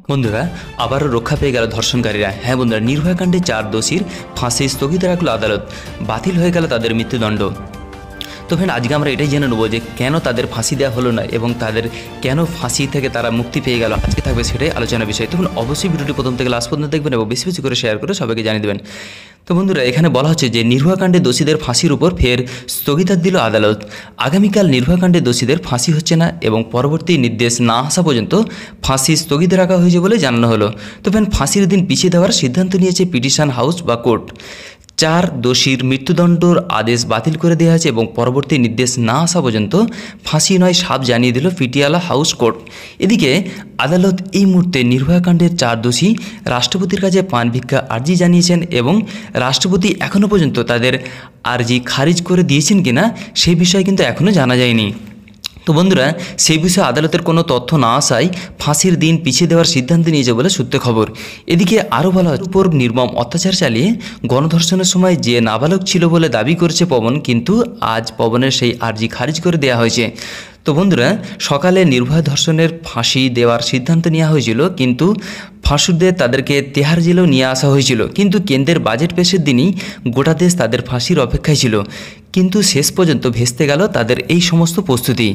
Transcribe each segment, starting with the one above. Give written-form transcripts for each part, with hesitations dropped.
বন্ধুরা আবারও রক্ষা পেয়ে গেল ধর্ষণকারীরা। হ্যাঁ বন্ধুরা, নির্ভয়া কাণ্ডে 4 দোষীর ফাঁসি স্থগিত রাখল আদালত, বাতিল হয়ে গেল তাদের মৃত্যুদণ্ড। তো ফ্রেন্ড, আজকে আমরা এটাই জেনে নেবো যে কেন তাদের ফাঁসি দেওয়া হলো না এবং তাদের কেন ফাঁসি থেকে তারা মুক্তি পেয়ে গেল। আজকে থাকবে সেটাই আলোচনার বিষয়। তখন অবশ্যই ভিডিওটি প্রথম থেকে লাস্ট পর্যন্ত দেখবেন এবং বেশি বেশি করে শেয়ার করে সবাইকে জানিয়ে দেবেন। তো বন্ধুরা, এখানে বলা হচ্ছে যে নির্ভয়া কাণ্ডে দোষীদের ফাঁসির উপর ফের স্থগিতাদেশ দিল আদালত। আগামীকাল নির্ভয়া কাণ্ডে দোষীদের ফাঁসি হচ্ছে না এবং পরবর্তী নির্দেশ না আসা পর্যন্ত ফাঁসি স্থগিত রাখা হয়েছে বলে জানানো হলো। তো ফ্রেন্ড, ফাঁসির দিন পিছিয়ে দেওয়ার সিদ্ধান্ত নিয়েছে পিটিশন হাউস বা কোর্ট। 4 দোষীর মৃত্যুদণ্ডর আদেশ বাতিল করে দেওয়া হয়েছে এবং পরবর্তী নির্দেশ না আসা পর্যন্ত ফাঁসি নয় সাফ জানিয়ে দিল পিটিয়ালা হাউস কোর্ট। এদিকে আদালত এই মুহূর্তে নির্ভয়া কাণ্ডের 4 দোষী রাষ্ট্রপতির কাছে প্রাণ ভিক্ষা আর্জি জানিয়েছেন এবং রাষ্ট্রপতি এখনও পর্যন্ত তাদের আর্জি খারিজ করে দিয়েছেন কিনা সেই বিষয়ে কিন্তু এখনও জানা যায়নি। তো বন্ধুরা, সেই বিষয়ে আদালতের কোনো তথ্য না আসায় ফাঁসির দিন পিছিয়ে দেওয়ার সিদ্ধান্ত নিয়েছে বলে সূত্রে খবর। এদিকে আরও বলা হচ্ছে, উপর নির্মম অত্যাচার চালিয়ে গণধর্ষণের সময় যে নাবালক ছিল বলে দাবি করেছে পবন, কিন্তু আজ পবনের সেই আর্জি খারিজ করে দেওয়া হয়েছে। তো বন্ধুরা, সকালে নির্ভয়া ধর্ষণের ফাঁসি দেওয়ার সিদ্ধান্ত নেওয়া হয়েছিল, কিন্তু ফাঁসুরদের তাদেরকে তেহার জেলেও নিয়ে আসা হয়েছিল, কিন্তু কেন্দ্রের বাজেট পেশের দিনই গোটা দেশ তাদের ফাঁসির অপেক্ষায় ছিল, কিন্তু শেষ পর্যন্ত ভেস্তে গেল তাদের এই সমস্ত প্রস্তুতি।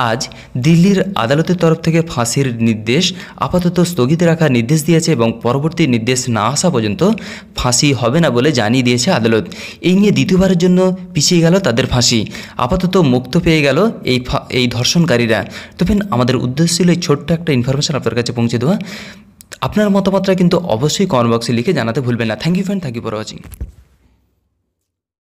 আজ দিল্লির আদালতের তরফ থেকে ফাঁসির নির্দেশ আপাতত স্থগিত রাখার নির্দেশ দিয়েছে এবং পরবর্তী নির্দেশ না আসা পর্যন্ত ফাঁসি হবে না বলে জানিয়ে দিয়েছে আদালত। এই নিয়ে দ্বিতীয়বারের জন্য পিছিয়ে গেল তাদের ফাঁসি, আপাতত মুক্ত পেয়ে গেল এই ধর্ষণকারীরা। তো ফ্রেন্ড, আমাদের উদ্দেশ্য ছিল এই ছোট্ট একটা ইনফরমেশন আপনার কাছে পৌঁছে দেওয়া। আপনার মতামতটা কিন্তু অবশ্যই কমেন্ট বক্সে লিখে জানাতে ভুলবেন না। Thank you friend, thank you for watching.